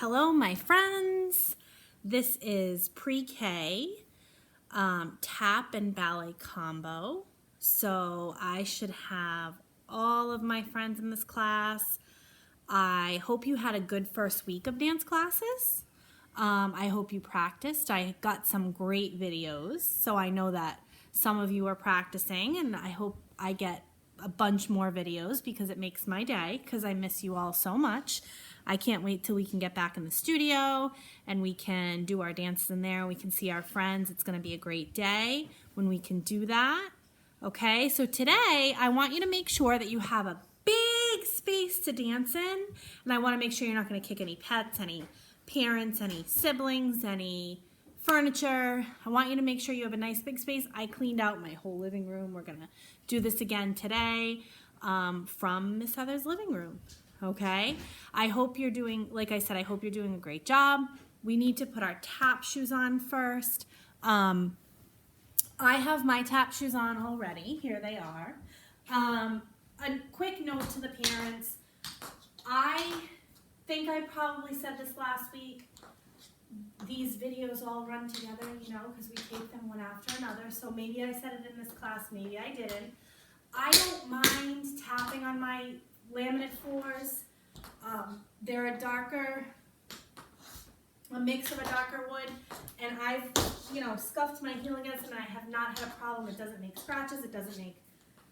Hello, my friends. This is pre-K tap and ballet combo. So I should have all of my friends in this class. I hope you had a good first week of dance classes. I hope you practiced. I got some great videos, so I know that some of you are practicing, and I hope I get a bunch more videos because it makes my day, because I miss you all so much. I can't wait till we can get back in the studio and we can do our dances in there. We can see our friends. It's going to be a great day when we can do that. Okay, so today I want you to make sure that you have a big space to dance in, and I want to make sure you're not going to kick any pets, any parents, any siblings, any furniture. I want you to make sure you have a nice big space. I cleaned out my whole living room. We're going to do this again today from Miss Heather's living room. Okay, I hope you're doing, like I said, I hope you're doing a great job. We need to put our tap shoes on first. I have my tap shoes on already. Here they are. A quick note to the parents. I think I probably said this last week. These videos all run together, you know, because we take them one after another. So maybe I said it in this class, maybe I didn't. I don't mind tapping on my laminate floors. They're a mix of a darker wood, and I've, scuffed my heel against it, and I have not had a problem. It doesn't make scratches, it doesn't make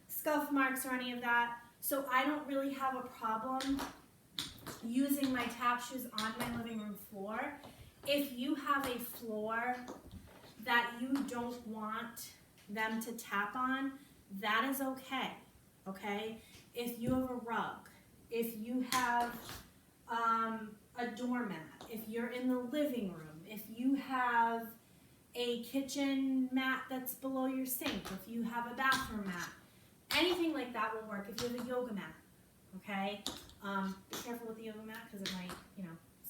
scuff marks or any of that. So I don't really have a problem using my tap shoes on my living room floor. If you have a floor that you don't want them to tap on, that is okay, okay? If you have a rug, if you have a doormat, if you're in the living room, if you have a kitchen mat that's below your sink, if you have a bathroom mat, anything like that will work. If you have a yoga mat, okay? Be careful with the yoga mat because it might,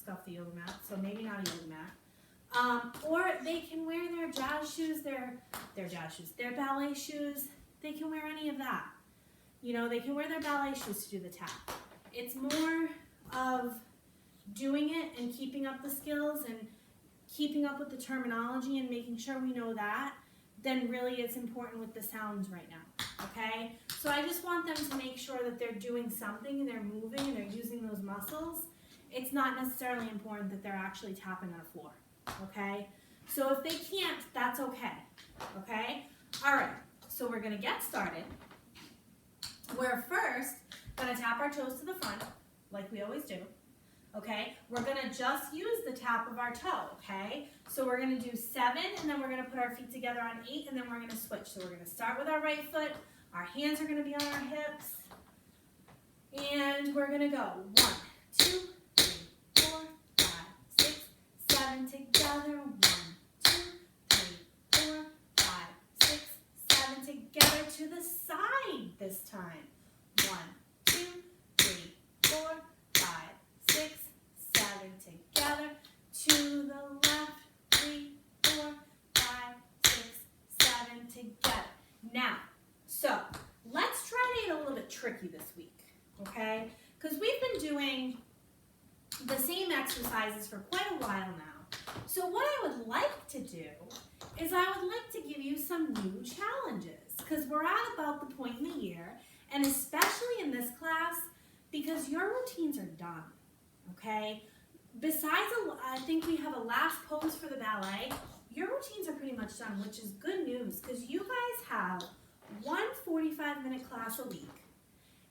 scuff the yoga mat, so maybe not a yoga mat. Or they can wear their jazz shoes, their ballet shoes. They can wear any of that. They can wear their ballet shoes to do the tap. It's more of doing it and keeping up the skills and keeping up with the terminology and making sure we know that than really it's important with the sounds right now, okay? So I just want them to make sure that they're doing something and they're moving and they're using those muscles. It's not necessarily important that they're actually tapping on a floor, okay? So if they can't, that's okay, okay? All right, so we're gonna get started. We're first gonna tap our toes to the front, like we always do, okay? We're gonna just use the tap of our toe, okay? So we're gonna do 7, and then we're gonna put our feet together on 8, and then we're gonna switch. So we're gonna start with our right foot, our hands are gonna be on our hips, and we're gonna go 1, 2, 3, 4, 5, 6, 7 together. 1, 2, 3, 4, 5, 6, 7 together to the side this time. 1, 2, 3, 4, 5, 6, 7 together to the left. 3, 4, 5, 6, 7 together. Now, so let's try to get a little bit tricky this week, okay? Because we've been doing the same exercises for quite a while now. So what I would like to do is I would like to give you some new challenges, because we're at about the point in the year, and especially in this class, because your routines are done, okay? Besides, I think we have a last pose for the ballet. Your routines are pretty much done, which is good news, because you guys have one 45-minute class a week,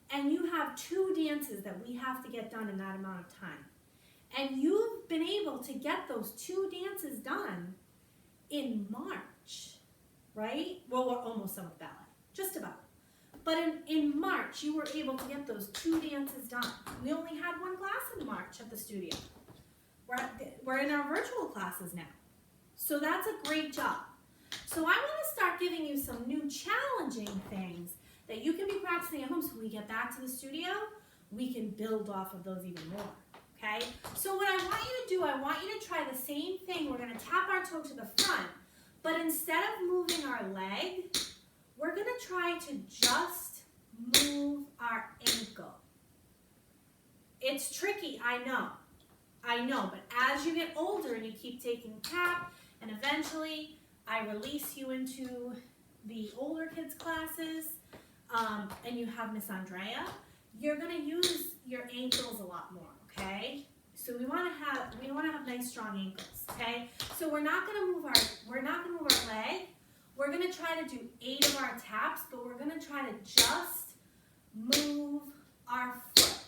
and you have 2 dances that we have to get done in that amount of time. And you've been able to get those 2 dances done in March, right? Well, we're almost done with ballet, just about. But in March, you were able to get those 2 dances done. We only had 1 class in March at the studio. We're in our virtual classes now. So that's a great job. So I want to start giving you some new challenging things that you can be practicing at home, so when we get back to the studio, we can build off of those even more, okay? So what I want you to do, I want you to try the same thing. We're going to tap our toe to the front, but instead of moving our leg, we're going to try to just move our ankle. It's tricky, I know. I know, but as you get older and you keep taking tap, and eventually I release you into the older kids classes, and you have Miss Andrea, you're gonna use your ankles a lot more, okay? So we want to have nice strong ankles, okay? So we're not gonna move our leg. We're gonna try to do 8 of our taps, but we're gonna try to just move our foot.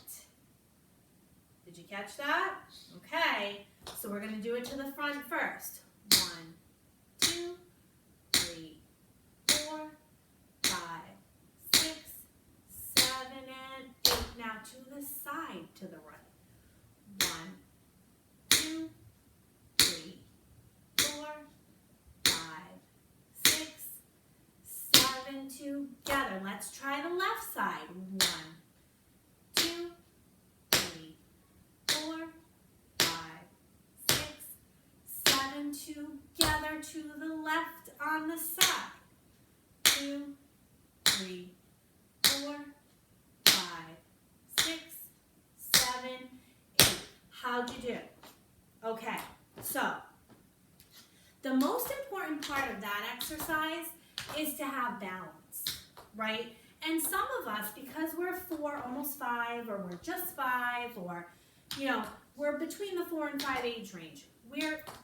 Did you catch that? Okay. So we're gonna do it to the front first. 1, 2, 3, 4, 5, 6, 7, and 8. Now to the side to the right. 1, 2, 3, 4, 5, 6, 7. Together. Let's try the left side. 1, 2, 3, 4, 5, 6, 7. Together to the left on the side. 2, 3, 4, 5, 6, 7, 8. How'd you do? Okay, so the most important part of that exercise is to have balance, right? And some of us, because we're 4, almost 5, or we're just 5, or, you know, we're between the 4 and 5 age range,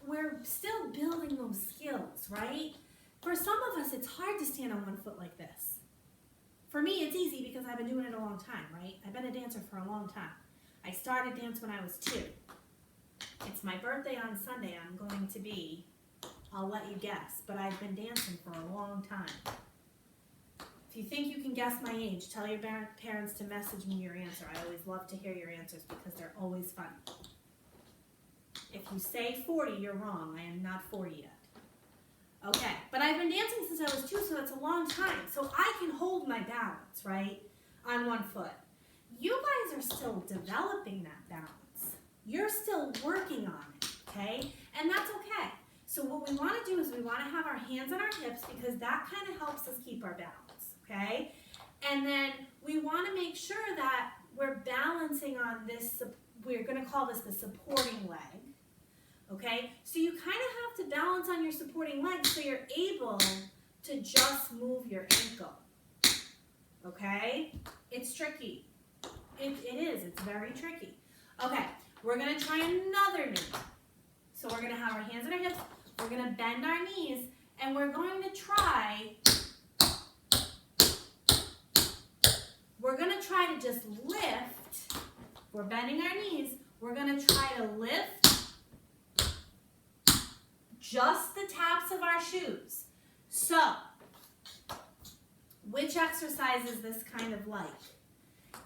we're still building those skills, right? For some of us, it's hard to stand on one foot like this. For me, it's easy because I've been doing it a long time, right? I've been a dancer for a long time. I started dance when I was 2. It's my birthday on Sunday. I'm going to be, I'll let you guess, but I've been dancing for a long time. If you think you can guess my age, tell your parents to message me your answer. I always love to hear your answers because they're always fun. If you say 40, you're wrong. I am not 40 yet. Okay, but I've been dancing since I was 2, so that's a long time. So I can hold my balance, right, on one foot. You guys are still developing that balance. You're still working on it, okay? And that's okay. So what we want to do is we want to have our hands on our hips because that kind of helps us keep our balance, okay? And then we want to make sure that we're balancing on this, we're going to call this the supporting leg. Okay, so you kind of have to balance on your supporting leg so you're able to just move your ankle. Okay, it's tricky. It is, it's very tricky. Okay, we're going to try another knee. So we're going to have our hands on our hips, we're going to bend our knees, and we're going to try to just lift. We're bending our knees, we're going to try to lift just the taps of our shoes. So, which exercise is this kind of like?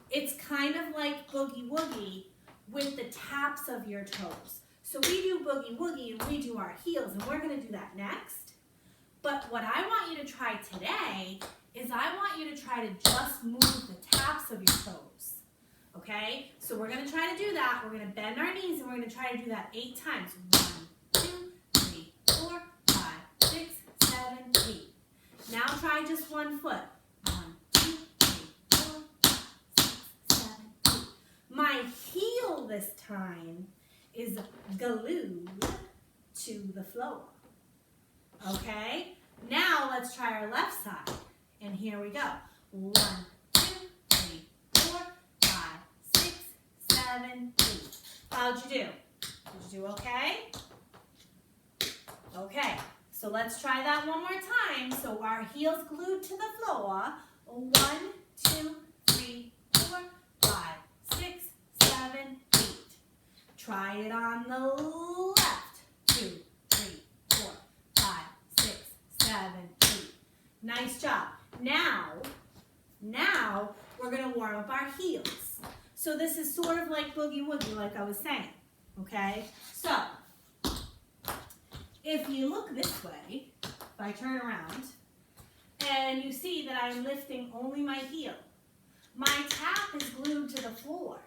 It's kind of like boogie woogie with the taps of your toes. So we do boogie woogie and we do our heels, and we're going to do that next. But what I want you to try today is I want you to try to just move the taps of your toes. Okay? So we're going to try to do that. We're going to bend our knees and we're going to try to do that 8 times. 1, 2, 3, 4, 5, 6, 7, 8. Now try just one foot. 1, 2, 3, 4, 5, 6, 7, 8. My heel this time is glued to the floor. Okay? Now let's try our left side. And here we go. 1, 2, 3, 4, 5, 6, 7, 8. How'd you do? Did you do okay? Okay, so let's try that one more time. So our heels glued to the floor. 1, 2, 3, 4, 5, 6, 7, 8. Try it on the left. 2, 3, 4, 5, 6, 7, 8. Nice job. Now we're going to warm up our heels. So this is sort of like boogie woogie, like I was saying. Okay? So if you look this way, if I turn around, and you see that I'm lifting only my heel, my tap is glued to the floor,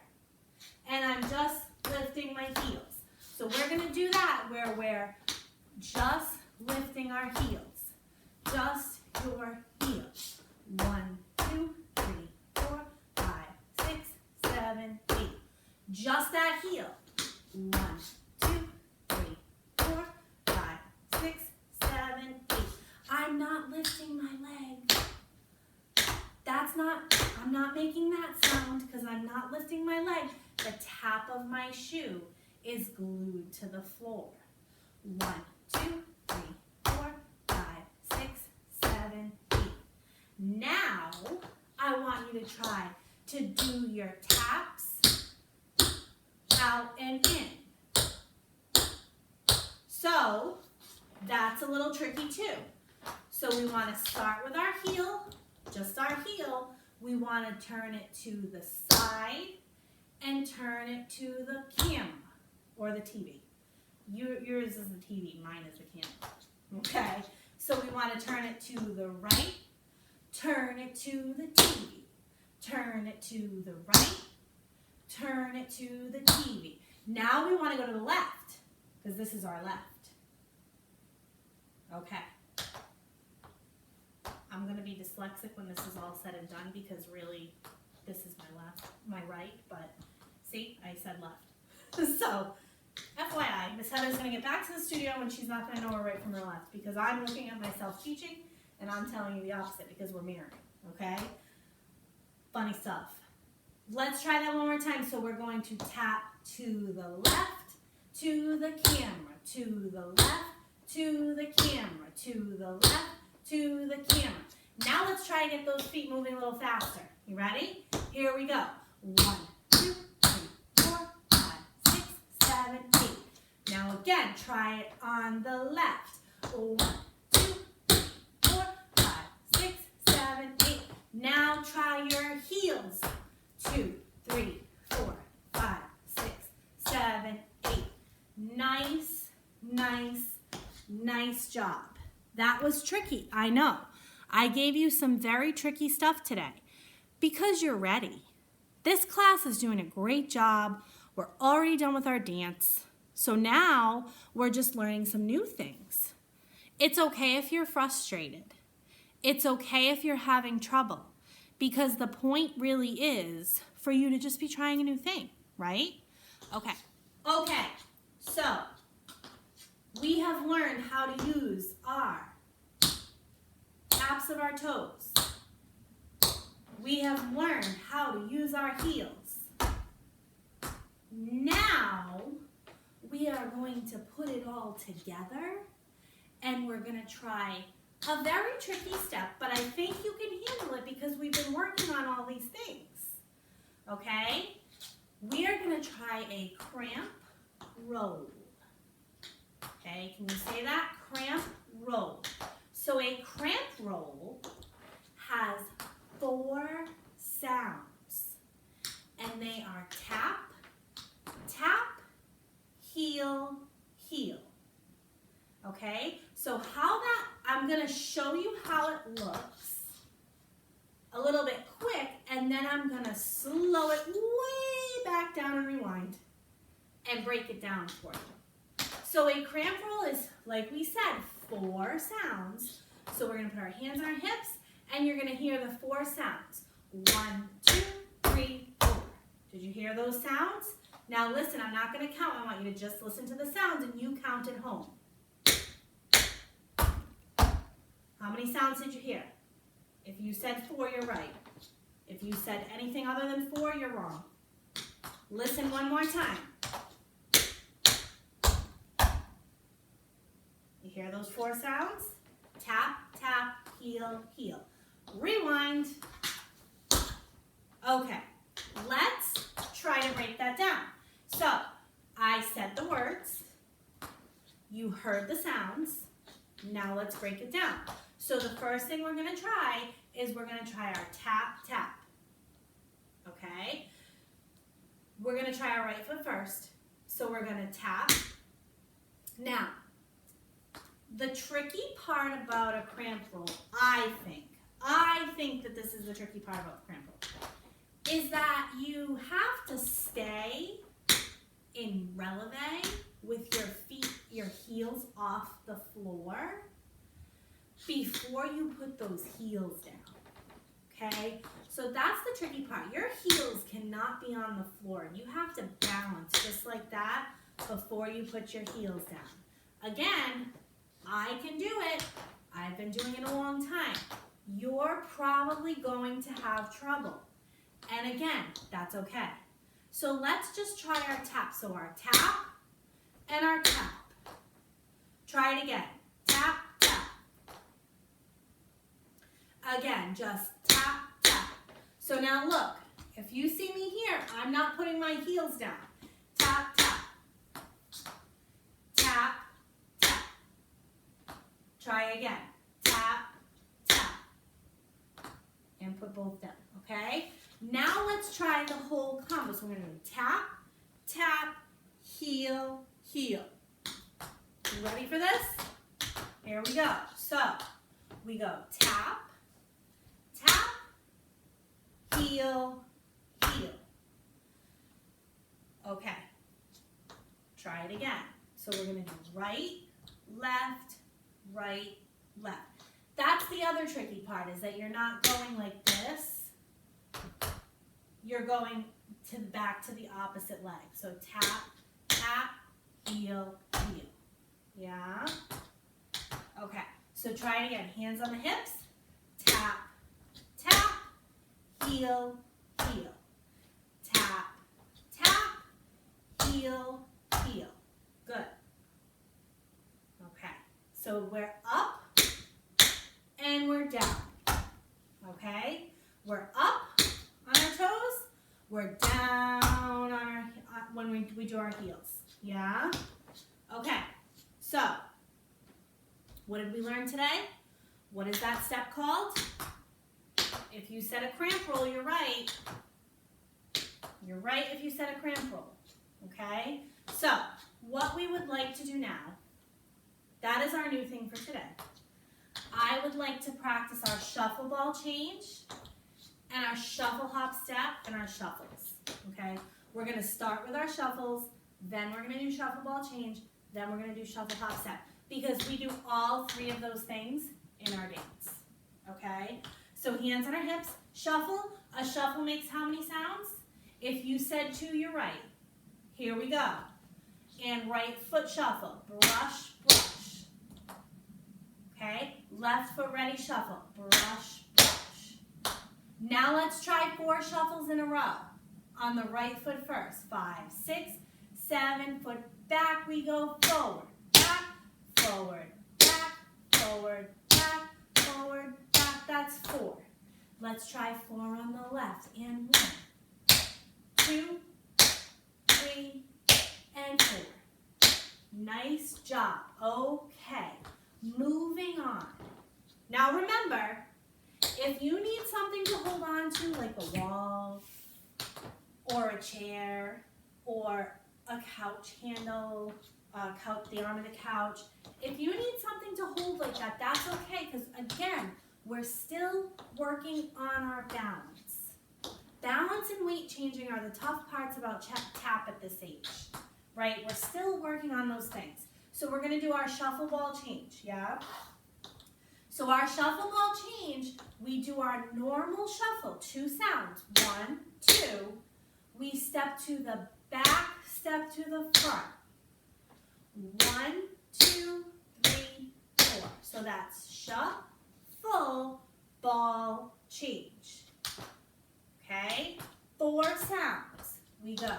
and I'm just lifting my heels. So we're going to do that where we're just lifting our heels. Just your heels. 1, 2, 3, 4, 5, 6, 7, 8. Just that heel. 1, 2, 3, 4, 5, 6, 7, 8. I'm not lifting my leg. I'm not making that sound because I'm not lifting my leg. The tap of my shoe is glued to the floor. 1, 2, 3, 4, 5, 6, 7, 8. Now, I want you to try to do your taps out and in. So, that's a little tricky too. So we want to start with our heel, just our heel. We want to turn it to the side and turn it to the camera or the TV. Yours is the TV, mine is the camera. Okay, so we want to turn it to the right, turn it to the TV, turn it to the right, turn it to the TV. Now we want to go to the left because this is our left. Okay. I'm going to be dyslexic when this is all said and done because really this is my right, but see, I said left. So, FYI, Miss Heather's going to get back to the studio and she's not going to know her right from her left because I'm looking at myself teaching and I'm telling you the opposite because we're mirroring, okay? Funny stuff. Let's try that one more time. So we're going to tap to the left, to the camera, to the left, to the camera, to the left, to the camera. Now let's try to get those feet moving a little faster. You ready? Here we go. 1, 2, 3, 4, 5, 6, 7, 8. Now again, try it on the left. 1, 2, 3, 4, 5, 6, 7, 8. Now try your heels. 2, 3, 4, 5, 6, 7, 8. Nice, nice, nice job. That was tricky, I know. I gave you some very tricky stuff today because you're ready. This class is doing a great job. We're already done with our dance. So now we're just learning some new things. It's okay if you're frustrated. It's okay if you're having trouble because the point really is for you to just be trying a new thing, right? Okay, so we have learned how to use our taps of our toes. We have learned how to use our heels. Now, we are going to put it all together and we're going to try a very tricky step, but I think you can handle it because we've been working on all these things. Okay? We are going to try a cramp roll. Okay, can you say that? Cramp roll. So a cramp roll has 4 sounds, and they are tap, tap, heel, heel. Okay, so I'm going to show you how it looks a little bit quick, and then I'm going to slow it way back down and rewind and break it down for you. So a cramp roll is, like we said, 4 sounds. So we're going to put our hands on our hips, and you're going to hear the 4 sounds. 1, 2, 3, 4. Did you hear those sounds? Now listen, I'm not going to count. I want you to just listen to the sounds, and you count at home. How many sounds did you hear? If you said 4, you're right. If you said anything other than 4, you're wrong. Listen one more time. You hear those 4 sounds? Tap, tap, heel, heel. Rewind. Okay, let's try to break that down. So, I said the words. You heard the sounds. Now let's break it down. So the first thing we're going to try is we're going to try our tap, tap. Okay? We're going to try our right foot first. So we're going to tap. Now, the tricky part about a cramp roll, I think that this is the tricky part about the cramp roll, is that you have to stay in releve with your feet, your heels off the floor before you put those heels down, okay? So that's the tricky part. Your heels cannot be on the floor. You have to balance just like that before you put your heels down. Again, I can do it. I've been doing it a long time. You're probably going to have trouble. And again, that's okay. So let's just try our tap. So our tap and our tap. Try it again. Tap, tap. Again, just tap, tap. So now look, if you see me here, I'm not putting my heels down. Tap, tap. Tap, tap. Try again. Tap, tap. And put both down, okay? Now let's try the whole combo. So we're going to do tap, tap, heel, heel. You ready for this? Here we go. So we go tap, tap, heel, heel. Okay. Try it again. So we're going to do right, left, right, left. That's the other tricky part, is that you're not going like this. You're going to back to the opposite leg. So tap, tap, heel, heel. Yeah? Okay. So try it again. Hands on the hips. Tap, tap, heel, heel. Tap, tap, heel, heel. Good. Okay. So we're up and we're down. Okay? We're up on our toes. We're down on our when we do our heels. Yeah? Okay. So, what did we learn today? What is that step called? If you said a cramp roll, you're right. You're right if you said a cramp roll. Okay? So, what we would like to do now, that is our new thing for today. I would like to practice our shuffle ball change and our shuffle hop step and our shuffles. Okay? We're going to start with our shuffles, then we're going to do shuffle ball change, then we're going to do shuffle hop step, because we do all three of those things in our dance. Okay? So hands on our hips, shuffle. A shuffle makes how many sounds? If you said 2, you're right. Here we go. And right foot shuffle. Brush, brush. Okay? Left foot ready, shuffle. Brush, brush. Now let's try 4 shuffles in a row. On the right foot first. 5, 6, 7, foot back we go, forward, back, forward, back, forward, back, forward, back. That's 4. Let's try 4 on the left. And 1, 2, 3, and 4. Nice job. Okay. Moving on. Now remember, if you need something to hold on to, like a wall, or a chair, or a couch handle, the arm of the couch, if you need something to hold like that, that's okay, because again, we're still working on our balance. Balance and weight changing are the tough parts about tap at this age, right? We're still working on those things. So we're going to do our shuffle ball change, yeah? So our shuffle ball change, we do our normal shuffle, 2 sounds, 1, 2. We step to the back, step to the front. 1, 2, 3, 4. So that's shuffle, ball, change. Okay? 4 sounds. We go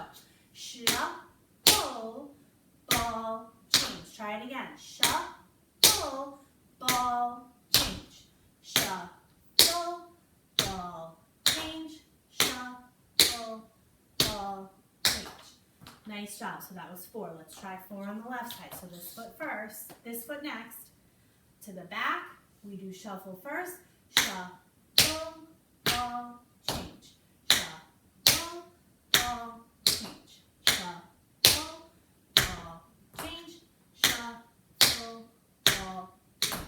shuffle, ball, change. Try it again. Shuffle, ball, change. Shuffle, ball, change. Shuffle, ball, change. Nice job. So that was 4. Let's try 4 on the left side. So this foot first, this foot next. To the back, we do shuffle first. Shuffle, ball, change. Shuffle, ball, change. Shuffle, ball, change. Shuffle, ball, change.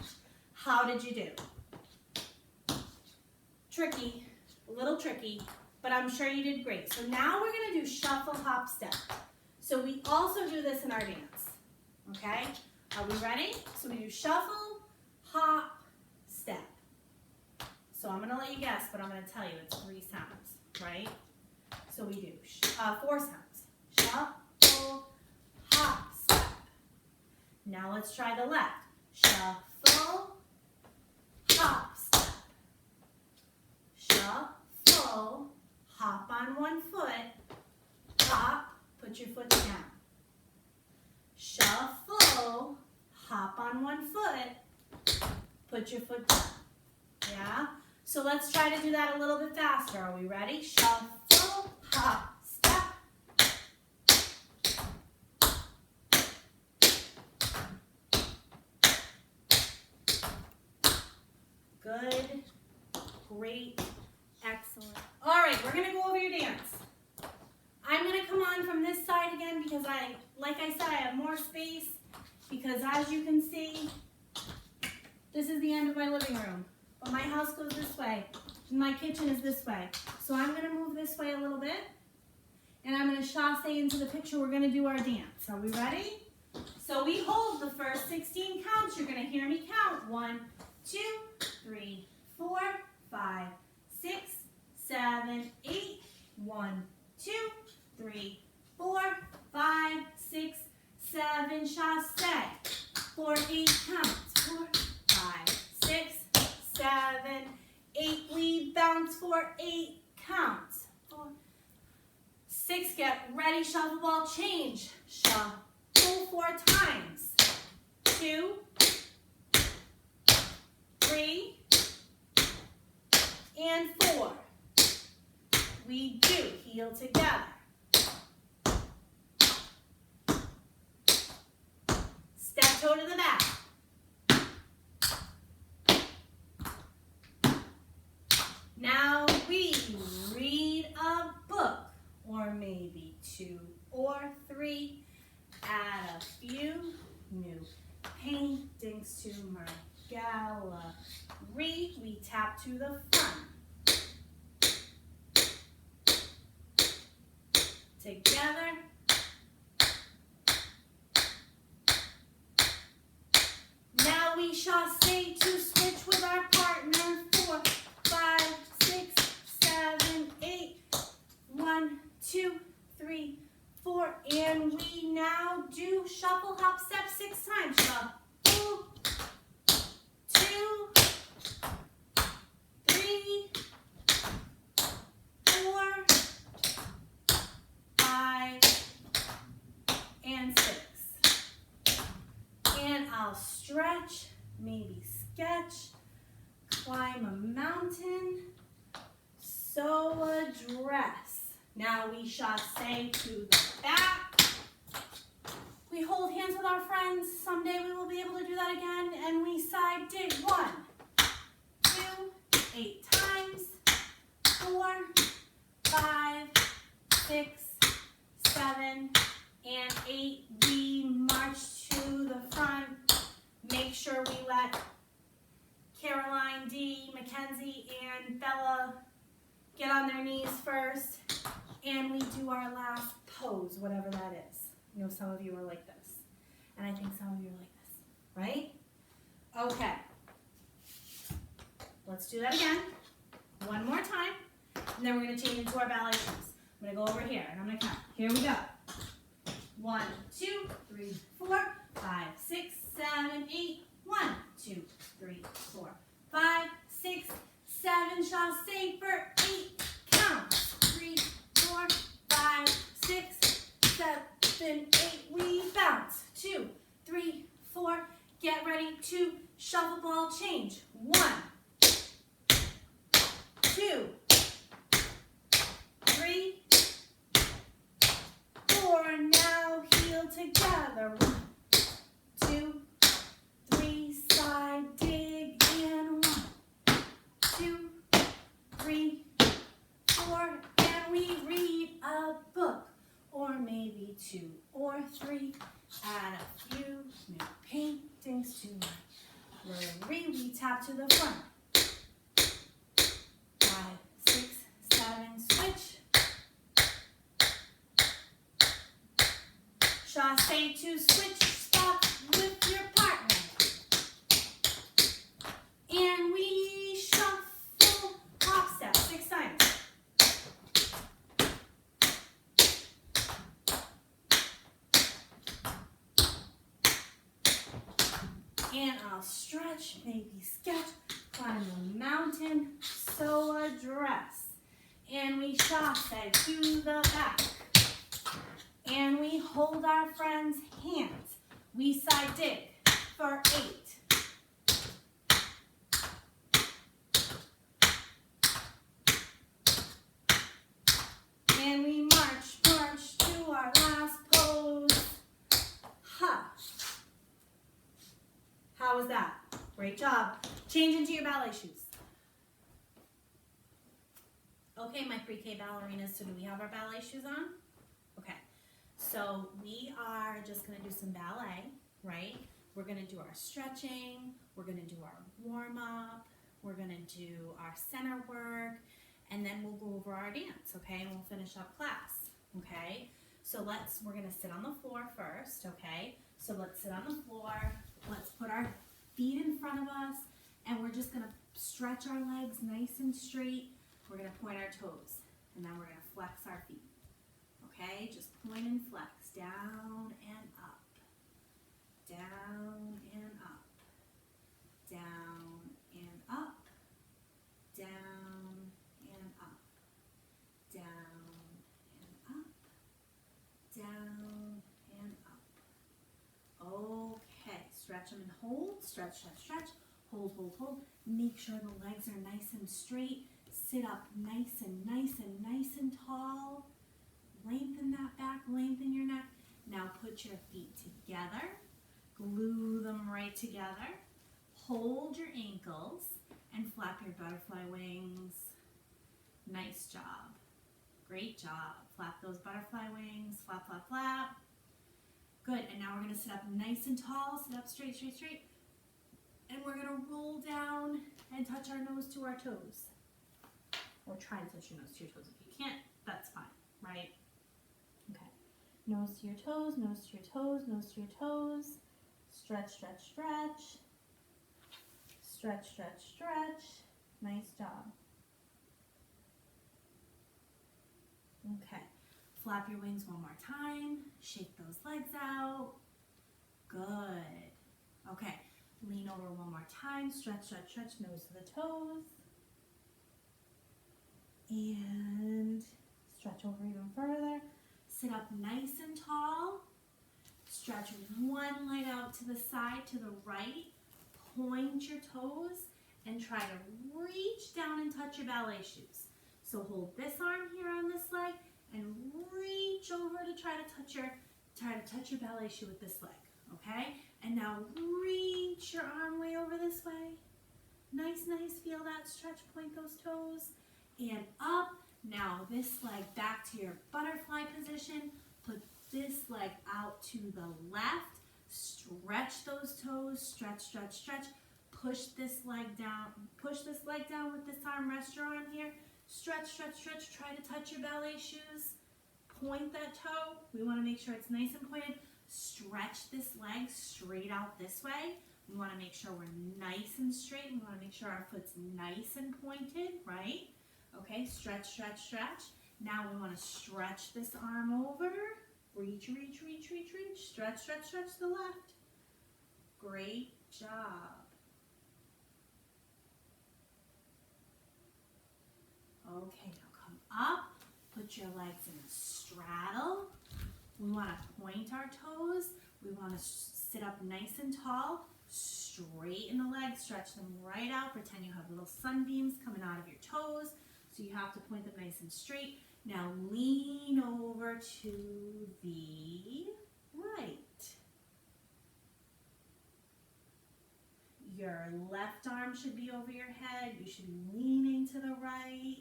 How did you do? Tricky, a little tricky, but I'm sure you did great. So now we're going to do shuffle, hop, step. So we also do this in our dance, okay? Are we ready? So we do shuffle, hop, step. So I'm going to let you guess, but I'm going to tell you it's 3 sounds, right? So we do 4 sounds. Shuffle, hop, step. Now let's try the left. Shuffle, hop, step. Shuffle, hop on one foot, hop, put your foot down. Shuffle, hop on one foot, put your foot down. Yeah? So let's try to do that a little bit faster. Are we ready? Shuffle, hop, step. Good, great, excellent. All right, we're gonna go over your dance. I'm gonna come on from this side again because like I said, I have more space because as you can see, this is the end of my living room. But my house goes this way, and my kitchen is this way. So I'm gonna move this way a little bit, and I'm gonna chasse into the picture. We're gonna do our dance. Are we ready? So we hold the first 16 counts. You're gonna hear me count. 1, 2, 3, 4, 5, 6, 7, 8. 1, 2, 3, 4, 5, 6, 7. Chasse for 8 counts. 4, 5, 6, 7, 8. We bounce for 8 counts. 4, 6. Get ready. Shuffle ball change. Shuffle 4 times. 2, 3, and 4. We do heel together. Step toe to the back. Now we read a book, or maybe 2 or 3. Add a few new paintings to my gallery. We tap to the front. Together. Now we chasse to switch with our partner. 4, 5, 6, 7, 8. 1, 2, 3, 4. And we now do shuffle, hop, step 6 times. Shuffle. 2, 3, 4, 5, and 6. And I'll stretch, maybe sketch, climb a mountain, sew a dress. Now we chasse to the back. We hold hands with our friends. Someday we will be able to do that again. And we side dig. 1, 2, 8 times. 4, 5, 6, 7, and 8. We march to the front. Make sure we let Caroline, Dee, Mackenzie, and Bella get on their knees first. And we do our last pose, whatever that is. You know, some of you are like this. And I think some of you are like this, right? Okay. Let's do that again. One more time. And then we're going to change into our ballet shoes. I'm going to go over here, and I'm going to count. Here we go. 1, 2, 3, 4, 5, 6, 7, 8. 1, 2, 3, 4, 5, 6, 7. Chasse for 8 counts. 3, 4, 5, 6, 7, 8. We bounce. 2, 3, 4. Get ready to shuffle ball change. 1, 2, 3, 4. Now heel together. 1, 2, 3. Side dig. And 1, 2, 3, 4. And we read a book, or maybe 2 or 3. Add a few new paintings to my gallery. We tap to the front. 5, 6, 7, switch. Chasse to switch spots with your partner. And we shuffle, hop, step 6 times. And I'll stretch, maybe sketch, climb a mountain, sew a dress. And we chasse to the back. And we hold our friend's hands. We side dig for 8. And we march to our last pose. Ha! How was that? Great job. Change into your ballet shoes. Okay, my pre-K ballerinas, so do we have our ballet shoes on? Okay, so we are just gonna do some ballet, right? We're gonna do our stretching, we're gonna do our warm-up, we're gonna do our center work, and then we'll go over our dance, okay? And we'll finish up class, okay? So we're gonna sit on the floor first, okay? So let's sit on the floor, let's put our feet in front of us, and we're just gonna stretch our legs nice and straight. We're gonna point our toes, and then we're gonna flex our feet, okay? Just point and flex, down and up, down and up, down and up, down and up, down and up, down and up. Okay, stretch them and hold, stretch, stretch, stretch, hold, hold, hold. Make sure the legs are nice and straight. Sit up nice and nice and nice and tall. Lengthen that back, lengthen your neck. Now put your feet together. Glue them right together. Hold your ankles and flap your butterfly wings. Nice job. Great job. Flap those butterfly wings. Flap, flap, flap. Good. And now we're going to sit up nice and tall. Sit up straight, straight, straight. And we're going to roll down and touch our nose to our toes. Or try and touch your nose to your toes. If you can't, that's fine, right? Okay. Nose to your toes, nose to your toes, nose to your toes. Stretch, stretch, stretch. Stretch, stretch, stretch. Nice job. Okay. Flap your wings one more time. Shake those legs out. Good. Okay. Lean over one more time. Stretch, stretch, stretch. Nose to the toes. And stretch over even further. Sit up nice and tall. Stretch one leg out to the side, to the right. Point your toes and try to reach down and touch your ballet shoes. So hold this arm here on this leg and reach over to try to touch your ballet shoe with this leg. Okay? And now reach your arm way over this way. Nice, nice. Feel that stretch. Point those toes. And up. Now this leg back to your butterfly position. Put this leg out to the left. Stretch those toes. Stretch, stretch, stretch. Push this leg down. Push this leg down with this armrest you're on here. Stretch, stretch, stretch. Try to touch your ballet shoes. Point that toe. We want to make sure it's nice and pointed. Stretch this leg straight out this way. We want to make sure we're nice and straight. We want to make sure our foot's nice and pointed, right? Okay, stretch, stretch, stretch. Now we want to stretch this arm over. Reach, reach, reach, reach, reach. Stretch, stretch, stretch to the left. Great job. Okay, now come up. Put your legs in a straddle. We want to point our toes. We want to sit up nice and tall. Straighten the legs. Stretch them right out. Pretend you have little sunbeams coming out of your toes. So you have to point them nice and straight. Now lean over to the right. Your left arm should be over your head. You should be leaning to the right.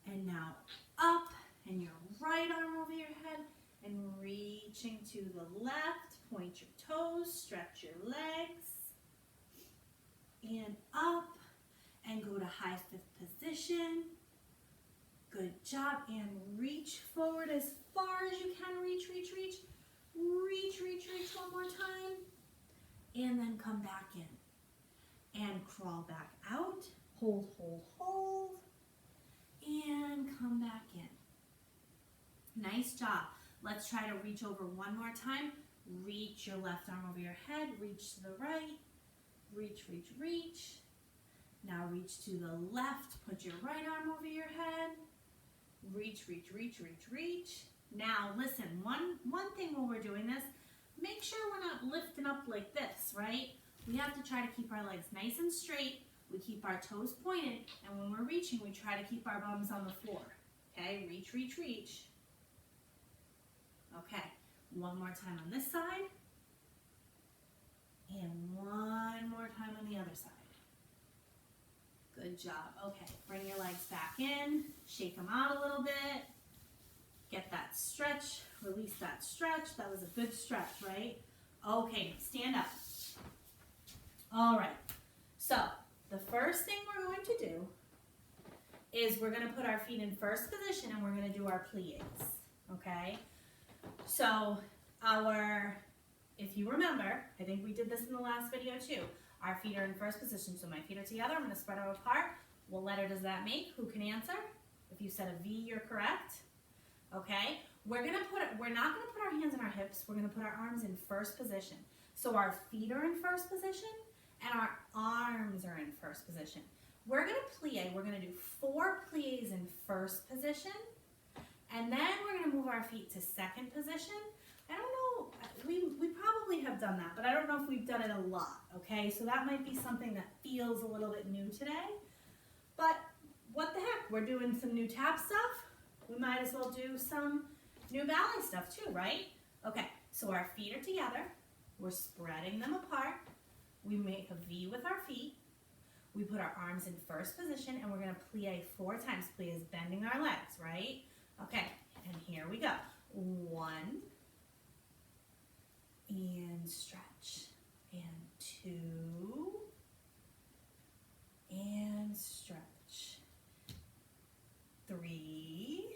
And now up, and your right arm over your head, and reaching to the left. Point your toes, stretch your legs, and up, and go to high fifth position. Good job, and reach forward as far as you can. Reach, reach, reach. Reach, reach, reach one more time. And then come back in. And crawl back out. Hold, hold, hold. And come back in. Nice job. Let's try to reach over one more time. Reach your left arm over your head. Reach to the right. Reach, reach, reach. Now reach to the left, put your right arm over your head. Reach, reach, reach, reach, reach. Now listen, one thing when we're doing this, make sure we're not lifting up like this, right? We have to try to keep our legs nice and straight. We keep our toes pointed, and when we're reaching, we try to keep our bums on the floor. Okay, reach, reach, reach. Okay, one more time on this side. And one more time on the other side. Good job. Okay, bring your legs back in, shake them out a little bit. Get that stretch, release that stretch. That was a good stretch, right? Okay, stand up. All right, so the first thing we're going to do is we're going to put our feet in first position and we're going to do our plies, okay? So if you remember, I think we did this in the last video too, our feet are in first position, so my feet are together, I'm going to spread them apart. What letter does that make? Who can answer? If you said a V, you're correct. Okay, we're not going to put our hands on our hips, we're going to put our arms in first position. So our feet are in first position and our arms are in first position. We're going to plie, we're going to do 4 plies in first position, and then we're going to move our feet to second position. I don't know, we probably have done that, but I don't know if we've done it a lot, okay? So that might be something that feels a little bit new today, but what the heck, we're doing some new tap stuff. We might as well do some new ballet stuff too, right? Okay, so our feet are together, we're spreading them apart, we make a V with our feet, we put our arms in first position, and we're going to plie 4 times. Plie is bending our legs, right? Okay, and here we go. 1, and stretch, and 2, and stretch, 3,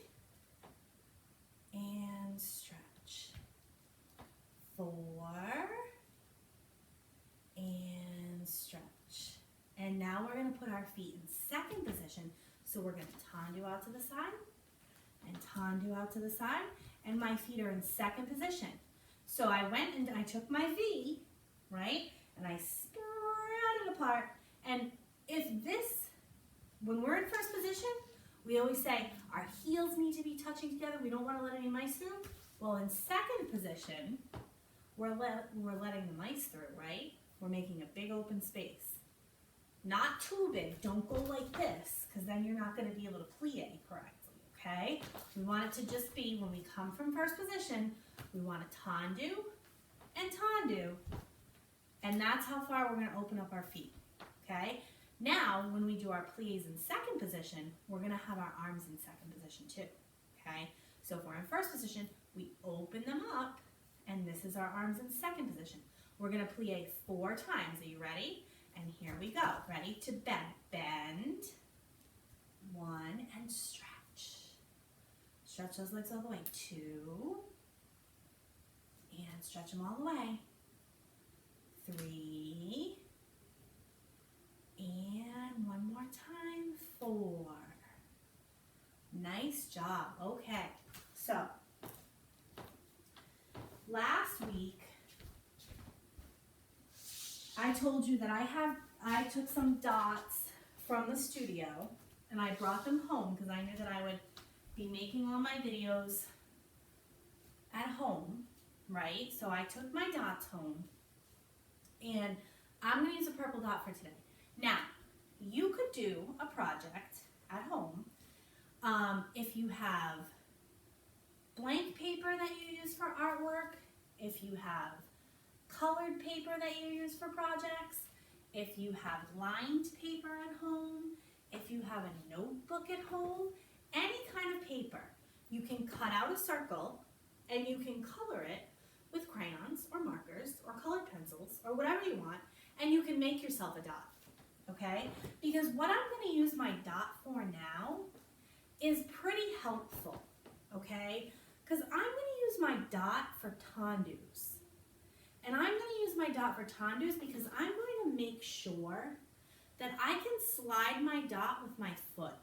and stretch, 4, and stretch. And now we're going to put our feet in second position. So we're going to tendu out to the side and tendu out to the side. And my feet are in second position. So I went and I took my V, right? And I spread it apart. And when we're in first position, we always say our heels need to be touching together. We don't want to let any mice through. Well, in second position, we're letting the mice through, right? We're making a big open space. Not too big, don't go like this, because then you're not going to be able to plie correctly, okay? We want it to just be, when we come from first position, we want to tendu and tendu, and that's how far we're going to open up our feet, okay? Now, when we do our plies in second position, we're going to have our arms in second position too, okay? So if we're in first position, we open them up, and this is our arms in second position. We're going to plie 4 times. Are you ready? And here we go. Ready to bend. Bend. 1 and stretch. Stretch those legs all the way. 2. And stretch them all the way. 3. And one more time. 4. Nice job. Okay. So, last week, I told you that I took some dots from the studio and I brought them home because I knew that I would be making all my videos at home, right? So I took my dots home and I'm going to use a purple dot for today. Now, you could do a project at home if you have blank paper that you use for artwork, if you have colored paper that you use for projects, if you have lined paper at home, if you have a notebook at home, any kind of paper, you can cut out a circle and you can color it with crayons or markers or colored pencils or whatever you want, and you can make yourself a dot, okay? Because what I'm going to use my dot for now is pretty helpful, okay? Because I'm going to use my dot for tendus. And I'm going to use my dot for tendus because I'm going to make sure that I can slide my dot with my foot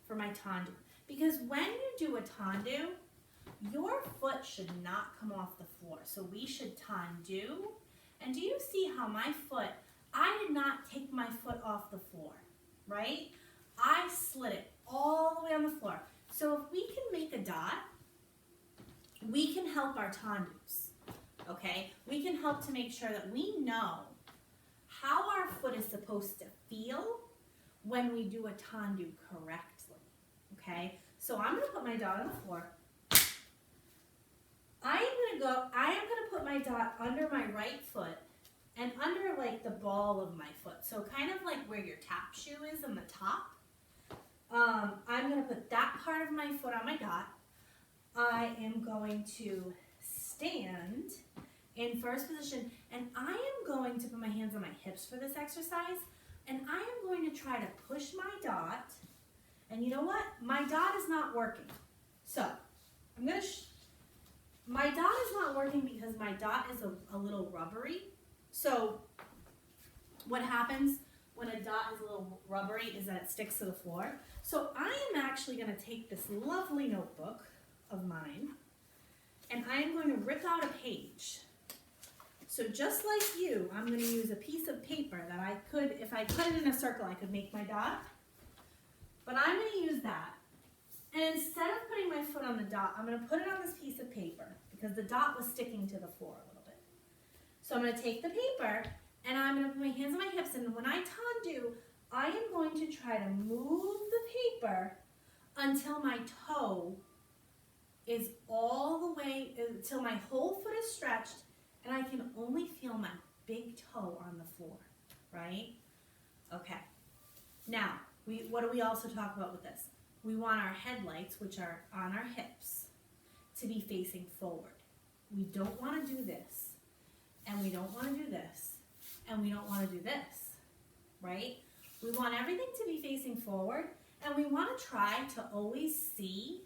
for my tendu. Because when you do a tendu, your foot should not come off the floor. So we should tendu. And do you see how my foot, I did not take my foot off the floor, right? I slid it all the way on the floor. So if we can make a dot, we can help our tendus, okay? We can help to make sure that we know how our foot is supposed to feel when we do a tendu correctly, okay? So I'm gonna put my dot on the floor. I am gonna put my dot under my right foot and under like the ball of my foot. So kind of like where your tap shoe is on the top. I'm gonna put that part of my foot on my dot. I am going to stand in first position, and I am going to put my hands on my hips for this exercise, and I am going to try to push my dot, and you know what? My dot is not working. So, my dot is not working because my dot is a little rubbery. So, what happens when a dot is a little rubbery is that it sticks to the floor. So, I am actually going to take this lovely notebook of mine, and I am going to rip out a page. So just like you, I'm going to use a piece of paper that I could, if I cut it in a circle, I could make my dot. But I'm going to use that. And instead of putting my foot on the dot, I'm going to put it on this piece of paper because the dot was sticking to the floor a little bit. So I'm going to take the paper and I'm going to put my hands on my hips, and when I tendu, I am going to try to move the paper until my toe is all the way, until my whole foot is stretched and I can only feel my big toe on the floor, right? Okay. Now, what do we also talk about with this? We want our headlights, which are on our hips, to be facing forward. We don't want to do this, and we don't want to do this, and we don't want to do this, right? We want everything to be facing forward, and we want to try to always see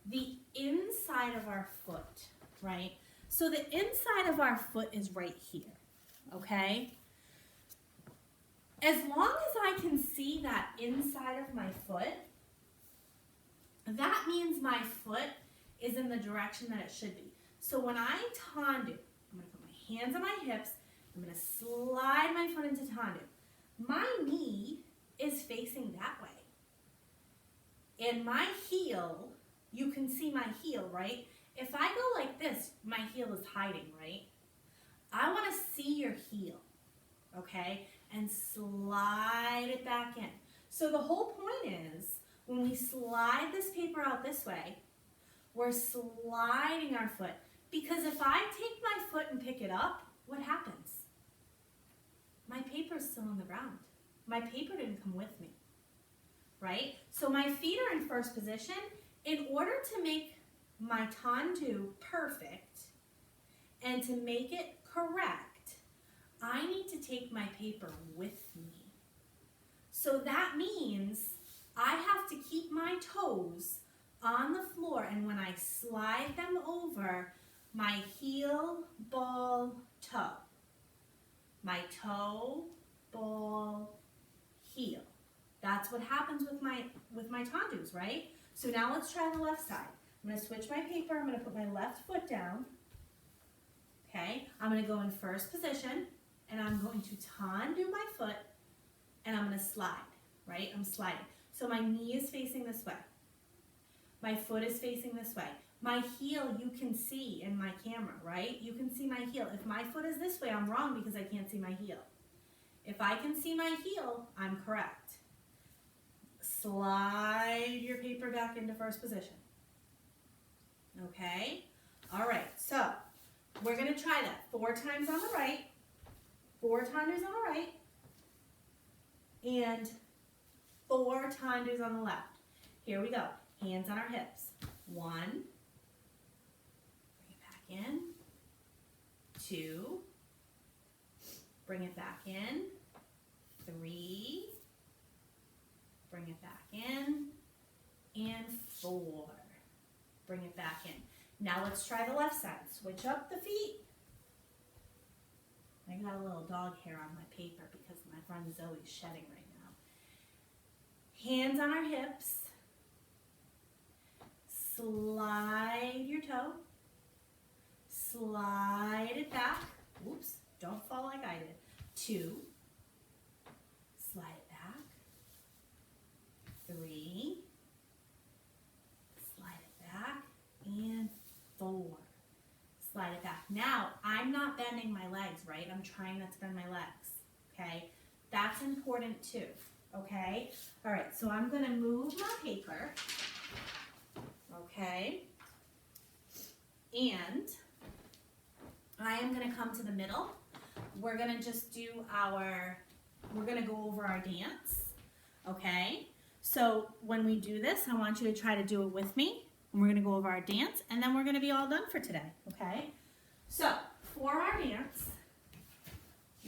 the inside of our foot, right? So the inside of our foot is right here, okay? As long as I can see that inside of my foot, that means my foot is in the direction that it should be. So when I tendu, I'm going to put my hands on my hips, I'm going to slide my foot into tendu. My knee is facing that way. And my heel, you can see my heel, right? If I go like this, my heel is hiding, right? I want to see your heel, okay? And slide it back in. So the whole point is, when we slide this paper out this way, we're sliding our foot. Because if I take my foot and pick it up, what happens? My paper's still on the ground. My paper didn't come with me, right? So my feet are in first position. In order to make my tendu perfect and to make it correct, I need to take my paper with me. So that means I have to keep my toes on the floor, and when I slide them over, my heel, ball, toe. My toe, ball, heel. That's what happens with my tendus, right? So now let's try the left side. I'm going to switch my paper. I'm going to put my left foot down. Okay, I'm going to go in first position, and I'm going to tendu my foot, and I'm going to slide, right? I'm sliding. So my knee is facing this way. My foot is facing this way. My heel, you can see in my camera, right? You can see my heel. If my foot is this way, I'm wrong because I can't see my heel. If I can see my heel, I'm correct. Slide your paper back into first position. Okay? All right, so we're going to try that 4 times on the right, 4 tendus on the right, and 4 tendus on the left. Here we go. Hands on our hips. 1. Bring it back in. 2. Bring it back in. 3. Bring it back in. And 4. Bring it back in. Now let's try the left side. Switch up the feet. I got a little dog hair on my paper because my friend Zoe's shedding right now. Hands on our hips. Slide your toe. Slide it back. Oops, don't fall like I did. 2. slide it back, 3, slide it back, and 4, slide it back. Now, I'm not bending my legs, right? I'm trying not to bend my legs, okay? That's important too, okay? All right, so I'm gonna move my paper, okay? And I am gonna come to the middle. We're gonna just do we're gonna go over our dance, okay? So when we do this, I want you to try to do it with me. And we're gonna go over our dance, and then we're gonna be all done for today, okay? So for our dance,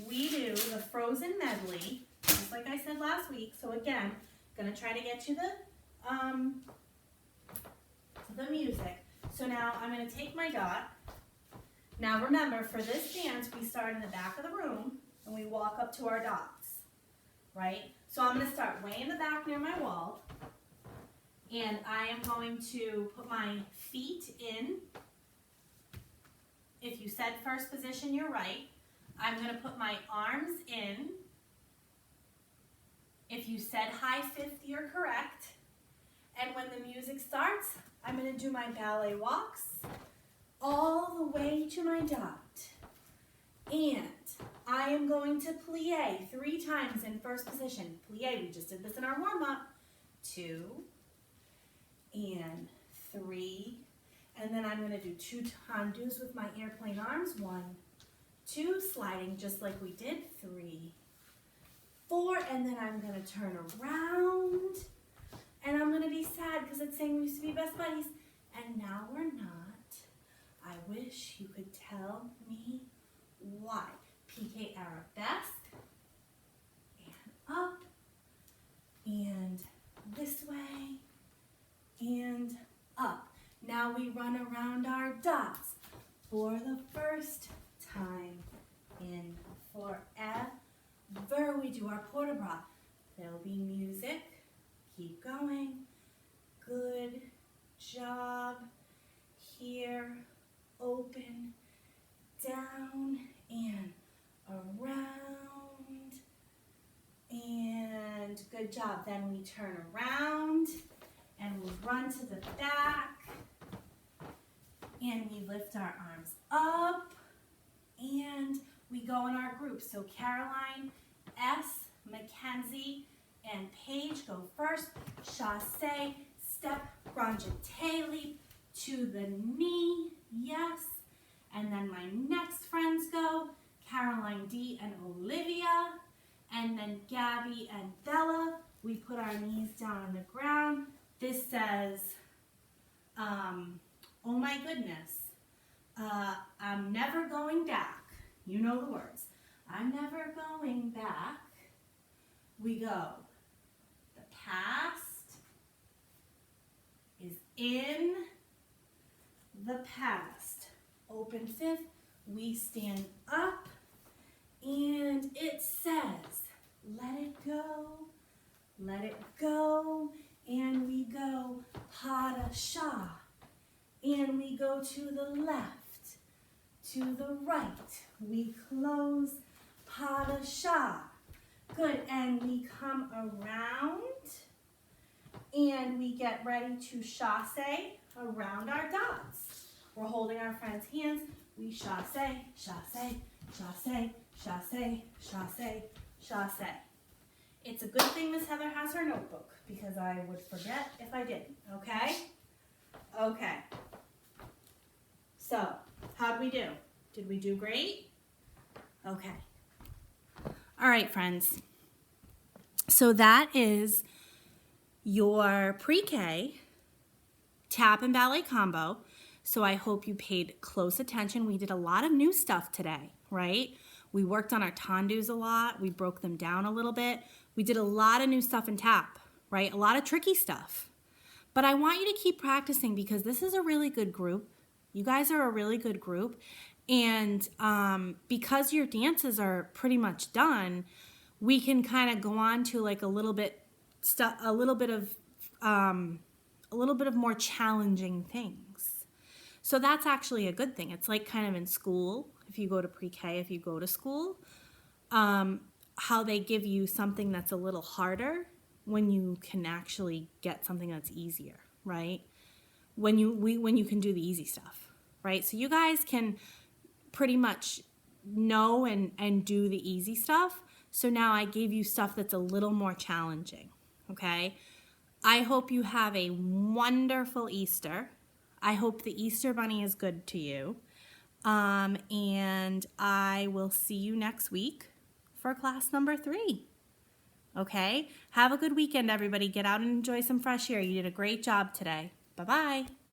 we do the Frozen medley, just like I said last week. So again, gonna try to get you the music. So now I'm gonna take my dot. Now remember, for this dance, we start in the back of the room and we walk up to our dots, right? So I'm gonna start way in the back near my wall, and I am going to put my feet in. If you said first position, you're right. I'm gonna put my arms in. If you said high fifth, you're correct. And when the music starts, I'm gonna do my ballet walks all the way to my dot. And I am going to plie 3 times in first position. Plie, we just did this in our warm-up. 2 and 3. And then I'm gonna do 2 tendus with my airplane arms. 1, 2, sliding just like we did. 3, 4, and then I'm gonna turn around. And I'm gonna be sad because it's saying we used to be best buddies. And now we're not. I wish you could tell me why. PK arabesque, and up, and this way, and up. Now we run around our dots for the first time in forever. We do our port de bras. There'll be music. Keep going. Good job. Here, open, down, and around, and good job. Then we turn around and we run to the back, and we lift our arms up, and we go in our group. So Caroline, S, Mackenzie, and Paige go first. Chassé, step, grand jeté leap to the knee, yes. And then my next friends go, Caroline D and Olivia, and then Gabby and Bella. We put our knees down on the ground. This says, oh my goodness, I'm never going back. You know the words. I'm never going back. We go, the past is in the past. Open fifth, we stand up, and it says, let it go, and we go pas de chat, and we go to the left, to the right, we close pas de chat, good, and we come around, and we get ready to chassé around our dots. We're holding our friends' hands. We chassé, chassé, chassé, chassé, chassé, chassé. It's a good thing Miss Heather has her notebook because I would forget if I didn't, okay? Okay. So, how'd we do? Did we do great? Okay. All right, friends. So that is your pre-K tap and ballet combo. So I hope you paid close attention. We did a lot of new stuff today, right? We worked on our tendus a lot. We broke them down a little bit. We did a lot of new stuff in tap, right? A lot of tricky stuff. But I want you to keep practicing because this is a really good group. You guys are a really good group. And because your dances are pretty much done, we can kind of go on to like a little bit of more challenging things. So that's actually a good thing. It's like kind of in school, if you go to pre-K, if you go to school. how they give you something that's a little harder when you can actually get something that's easier, right? When you can do the easy stuff, right? So you guys can pretty much know and do the easy stuff. So now I gave you stuff that's a little more challenging, okay? I hope you have a wonderful Easter. I hope the Easter Bunny is good to you. And I will see you next week for class number 3. Okay? Have a good weekend, everybody. Get out and enjoy some fresh air. You did a great job today. Bye-bye.